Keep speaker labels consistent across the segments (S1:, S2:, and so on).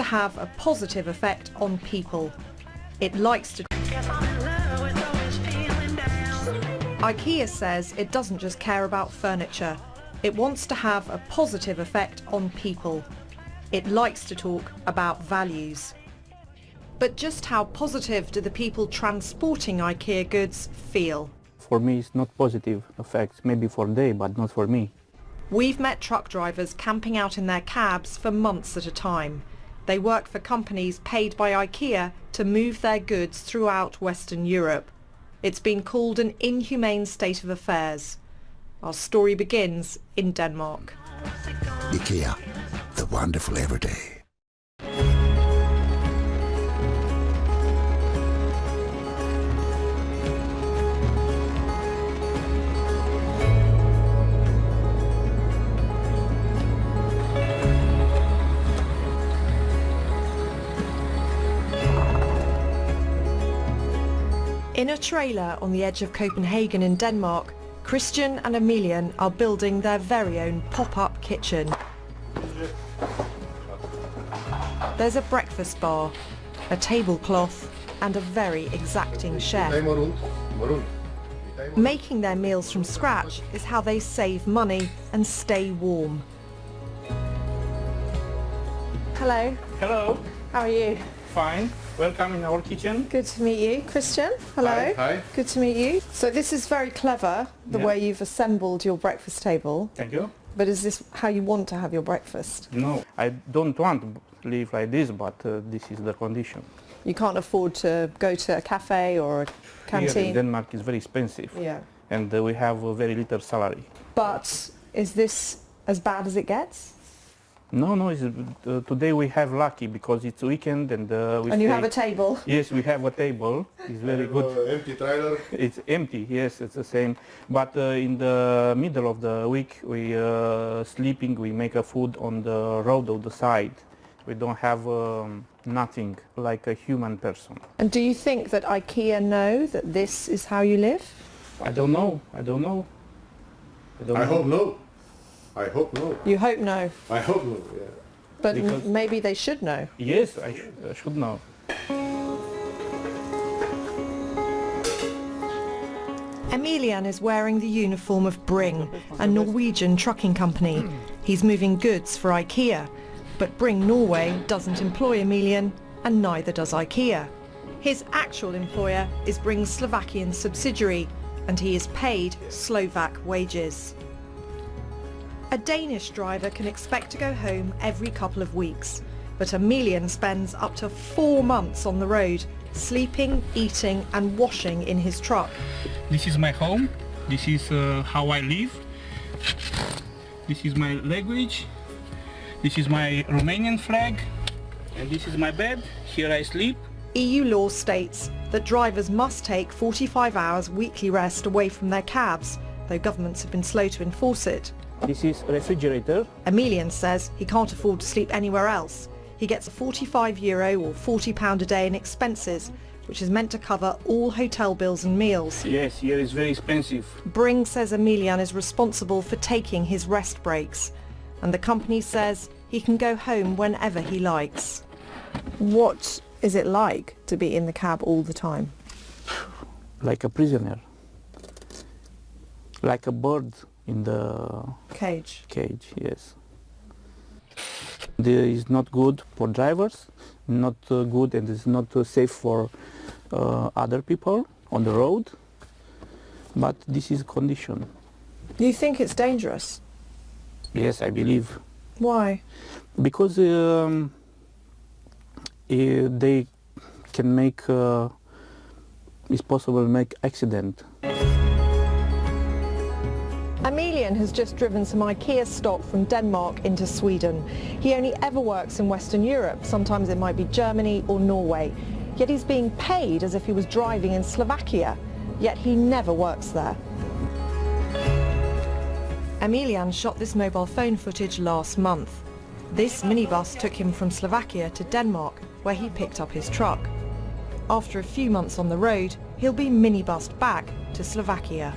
S1: have a positive effect on people. It likes to... Ikea says it doesn't just care about furniture. It wants to have a positive effect on people. It likes to talk about values. But just how positive do the people transporting Ikea goods feel?
S2: For me, it's not positive effects, maybe for them, but not for me.
S1: We've met truck drivers camping out in their cabs for months at a time. They work for companies paid by Ikea to move their goods throughout Western Europe. It's been called an inhumane state of affairs. Our story begins in Denmark.
S3: Ikea, the wonderful everyday.
S1: In a trailer on the edge of Copenhagen in Denmark, Christian and Emilian are building their very own pop-up kitchen. There's a breakfast bar, a tablecloth and a very exacting chef. Making their meals from scratch is how they save money and stay warm. Hello.
S2: Hello.
S1: How are you?
S2: Fine. Welcome in our kitchen.
S1: Good to meet you. Christian, hello.
S2: Hi.
S1: Good to meet you. So this is very clever, the way you've assembled your breakfast table.
S2: Thank you.
S1: But is this how you want to have your breakfast?
S2: No, I don't want to live like this, but this is the condition.
S1: You can't afford to go to a cafe or a canteen?
S2: Here in Denmark is very expensive.
S1: Yeah.
S2: And we have a very little salary.
S1: But is this as bad as it gets?
S2: No, it's, today we have lucky because it's weekend and we
S1: And you have a table?
S2: Yes, we have a table. It's very good.
S4: Empty trailer.
S2: It's empty, yes, it's the same. But in the middle of the week we sleeping, we make a food on the road of the side. We don't have nothing like a human person.
S1: And do you think that Ikea know that this is how you live?
S2: I don't know.
S4: I hope no. I hope no.
S1: You hope no.
S4: I hope no, yeah.
S1: But
S2: Because-
S1: maybe they should know.
S2: Yes, I should know.
S1: Emilian is wearing the uniform of Bring, a Norwegian trucking company. He's moving goods for Ikea. But Bring Norway doesn't employ Emilian, and neither does Ikea. His actual employer is Bring's Slovakian subsidiary, and he is paid Slovak wages. A Danish driver can expect to go home every couple of weeks, but Emilian spends up to 4 months on the road, sleeping, eating and washing in his truck.
S5: This is my home. This is how I live. This is my language. This is my Romanian flag. And this is my bed. Here I sleep.
S1: EU law states that drivers must take 45 hours weekly rest away from their cabs, though governments have been slow to enforce it.
S2: This is a refrigerator.
S1: Emilian says he can't afford to sleep anywhere else. He gets €45 or £40 a day in expenses, which is meant to cover all hotel bills and meals.
S5: Yes, here is very expensive.
S1: Bring says Emilian is responsible for taking his rest breaks, and the company says he can go home whenever he likes. What is it like to be in the cab all the time?
S2: Like a prisoner. Like a bird in the
S1: Cage.
S2: cage, yes. This is not good for drivers, not good and it's not safe for other people on the road, but this is condition.
S1: You think it's dangerous?
S2: Yes, I believe.
S1: Why?
S2: Because they can make, it's possible to make accident.
S1: Emilian has just driven some Ikea stock from Denmark into Sweden. He only ever works in Western Europe. Sometimes it might be Germany or Norway. Yet he's being paid as if he was driving in Slovakia. Yet he never works there. Emilian shot this mobile phone footage last month. This minibus took him from Slovakia to Denmark, where he picked up his truck. After a few months on the road, he'll be minibused back to Slovakia.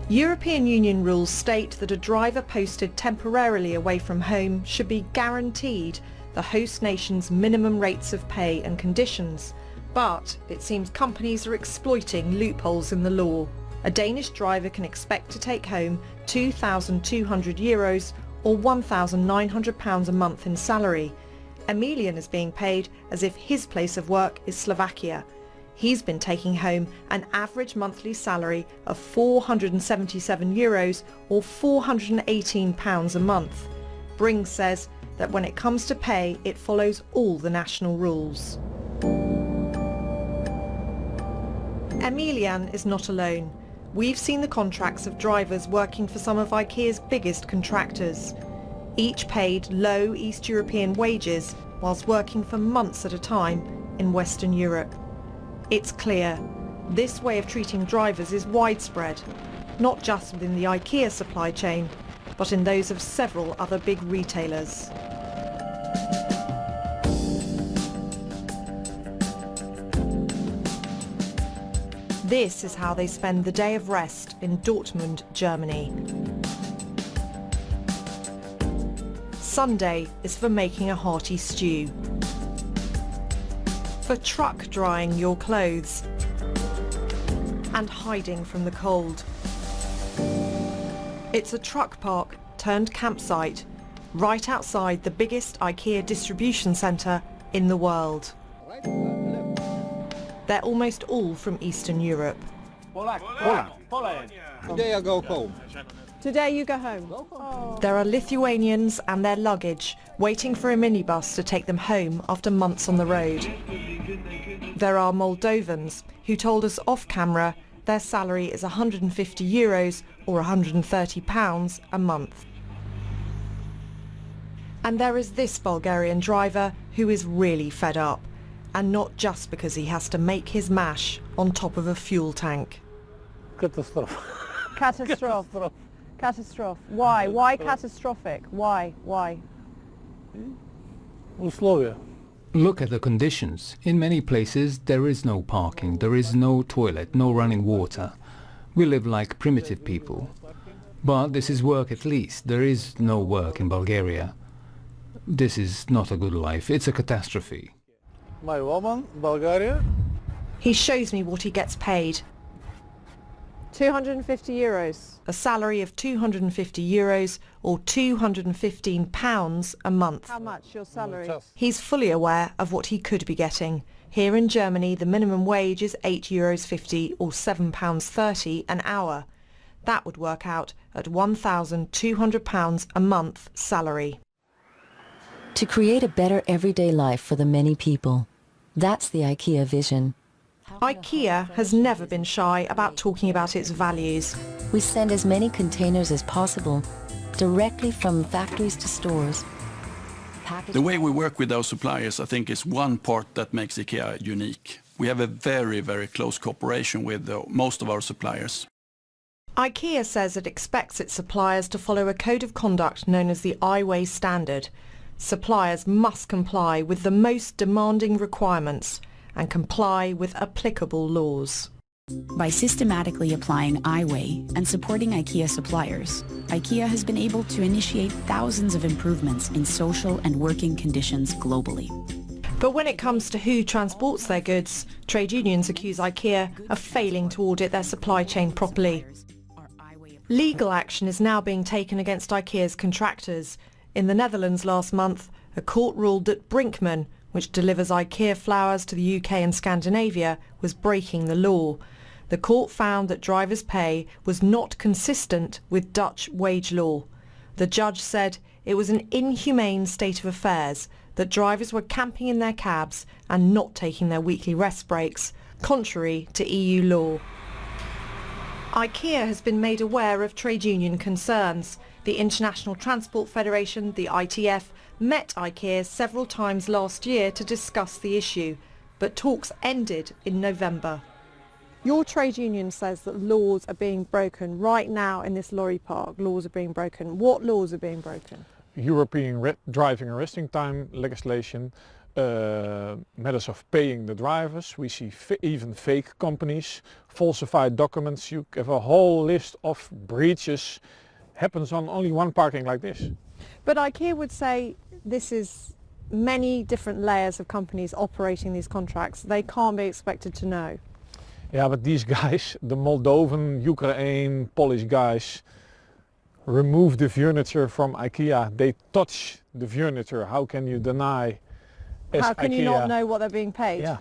S1: European Union rules state that a driver posted temporarily away from home should be guaranteed the host nation's minimum rates of pay and conditions, but it seems companies are exploiting loopholes in the law. A Danish driver can expect to take home €2,200 or £1,900 a month in salary. Emilian is being paid as if his place of work is Slovakia. He's been taking home an average monthly salary of €477 or £418 a month. Bring says that when it comes to pay, it follows all the national rules. Emilian is not alone. We've seen the contracts of drivers working for some of Ikea's biggest contractors. Each paid low East European wages whilst working for months at a time in Western Europe. It's clear, this way of treating drivers is widespread, not just within the Ikea supply chain, but in those of several other big retailers. This is how they spend the day of rest in Dortmund, Germany. Sunday is for making a hearty stew, for truck drying your clothes and hiding from the cold. It's a truck park turned campsite right outside the biggest Ikea distribution centre in the world. They're almost all from Eastern Europe.
S6: Today I go home.
S1: Today you go home? There are Lithuanians and their luggage waiting for a minibus to take them home after months on the road. There are Moldovans who told us off camera their salary is €150 or £130 a month. And there is this Bulgarian driver who is really fed up, and not just because he has to make his mash on top of a fuel tank.
S6: Catastrophe.
S7: Catastrophe. Catastrophe. Why? Why catastrophic? Why?
S6: Условия.
S8: Look at the conditions. In many places there is no parking, there is no toilet, no running water. We live like primitive people. But this is work at least. There is no work in Bulgaria. This is not a good life. It's a catastrophe.
S6: My woman, Bulgaria.
S1: He shows me what he gets paid.
S7: €250.
S1: A salary of €250 or £215 a month.
S7: How much your salary?
S1: He's fully aware of what he could be getting. Here in Germany, the minimum wage is €8.50 or £7.30 an hour. That would work out at £1,200 a month salary.
S9: To create a better everyday life for the many people. That's the Ikea vision.
S1: Ikea has never been shy about talking about its values.
S9: We send as many containers as possible, directly from factories to stores.
S10: The way we work with our suppliers, I think, is one part that makes Ikea unique. We have a very, very close cooperation with most of our suppliers.
S1: Ikea says it expects its suppliers to follow a code of conduct known as the I-Way standard. Suppliers must comply with the most demanding requirements and comply with applicable laws.
S11: By systematically applying I-Way and supporting IKEA suppliers, IKEA has been able to initiate thousands of improvements in social and working conditions globally.
S1: But when it comes to who transports their goods, trade unions accuse IKEA of failing to audit their supply chain properly. Legal action is now being taken against IKEA's contractors. In the Netherlands last month, a court ruled that Brinkmann, which delivers IKEA flowers to the UK and Scandinavia, was breaking the law. The court found that drivers' pay was not consistent with Dutch wage law. The judge said it was an inhumane state of affairs, that drivers were camping in their cabs and not taking their weekly rest breaks, contrary to EU law. IKEA has been made aware of trade union concerns. The International Transport Federation, the ITF, met IKEA several times last year to discuss the issue, but talks ended in November. Your trade union says that laws are being broken right now in this lorry park. Laws are being broken. What laws are being broken?
S12: European driving and resting time legislation,
S6: matters of paying the drivers. We see even fake companies, falsified documents. You have a whole list of breaches happens on only one parking like this.
S7: But Ikea would say this is many different layers of companies operating these contracts. They can't be expected to know.
S6: Yeah, but these guys, the Moldovan, Ukraine, Polish guys, remove the furniture from Ikea. They touch the furniture. How can you deny?
S7: How can
S6: Ikea,
S7: you not know what they're being paid?
S6: Yeah,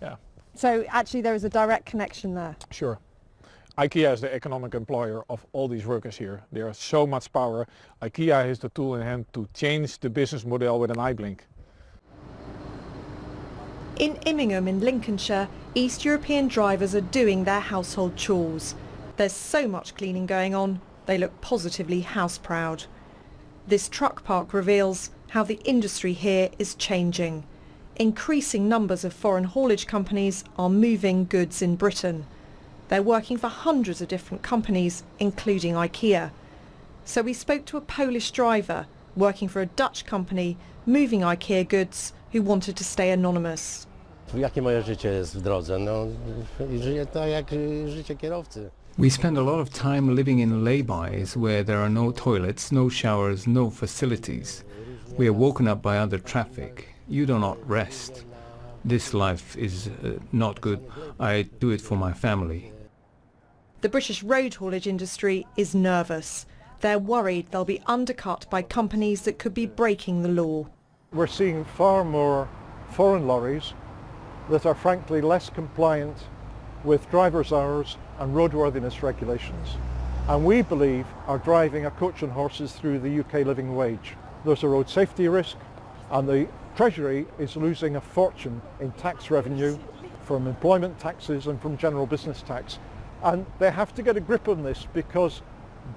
S6: yeah.
S7: So actually there is a direct connection there.
S6: Sure. Ikea is the economic employer of all these workers here. There is so much power. Ikea has the tool in hand to change the business model with an eye blink.
S1: In Immingham in Lincolnshire, East European drivers are doing their household chores. There's so much cleaning going on, they look positively house proud. This truck park reveals how the industry here is changing. Increasing numbers of foreign haulage companies are moving goods in Britain. They're working for hundreds of different companies, including Ikea. So we spoke to a Polish driver working for a Dutch company moving Ikea goods who wanted to stay anonymous.
S12: Jakie moje życie jest w drodze? No, żyję tak jak życie kierowcy.
S8: We spend a lot of time living in laybys where there are no toilets, no showers, no facilities. We are woken up by other traffic. You do not rest. This life is not good. I do it for my family.
S1: The British road haulage industry is nervous. They're worried they'll be undercut by companies that could be breaking the law.
S13: We're seeing far more foreign lorries that are frankly less compliant with driver's hours and roadworthiness regulations. And we believe are driving a coach and horses through the UK living wage. There's a road safety risk, and the Treasury is losing a fortune in tax revenue from employment taxes and from general business tax. And they have to get a grip on this because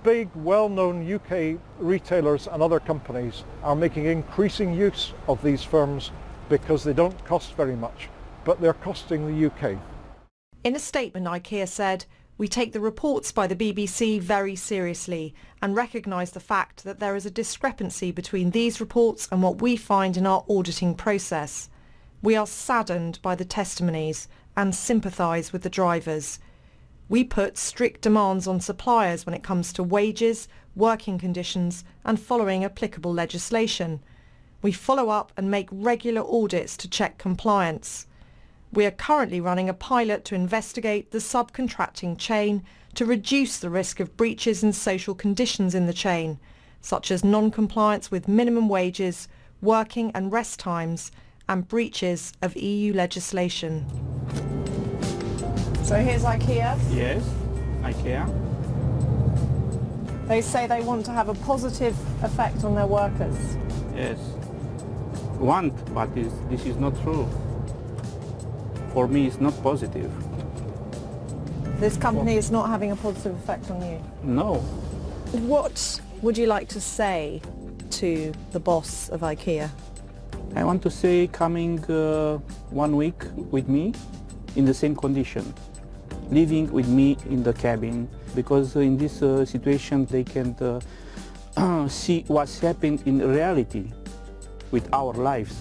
S13: big, well-known UK retailers and other companies are making increasing use of these firms because they don't cost very much, but they're costing the UK.
S1: In a statement, Ikea said, "We take the reports by the BBC very seriously and recognise the fact that there is a discrepancy between these reports and what we find in our auditing process. We are saddened by the testimonies and sympathise with the drivers. We put strict demands on suppliers when it comes to wages, working conditions and following applicable legislation. We follow up and make regular audits to check compliance. We are currently running a pilot to investigate the subcontracting chain to reduce the risk of breaches in social conditions in the chain, such as non-compliance with minimum wages, working and rest times, and breaches of EU legislation."
S7: So here's Ikea.
S2: Yes, Ikea.
S7: They say they want to have a positive effect on their workers.
S2: Yes. Want, but this is not true. For me, it's not positive.
S7: This company is not having a positive effect on you.
S2: No.
S7: What would you like to say to the boss of Ikea?
S2: I want to say coming 1 week with me in the same condition, living with me in the cabin, because in this situation they can see what's happened in reality with our lives.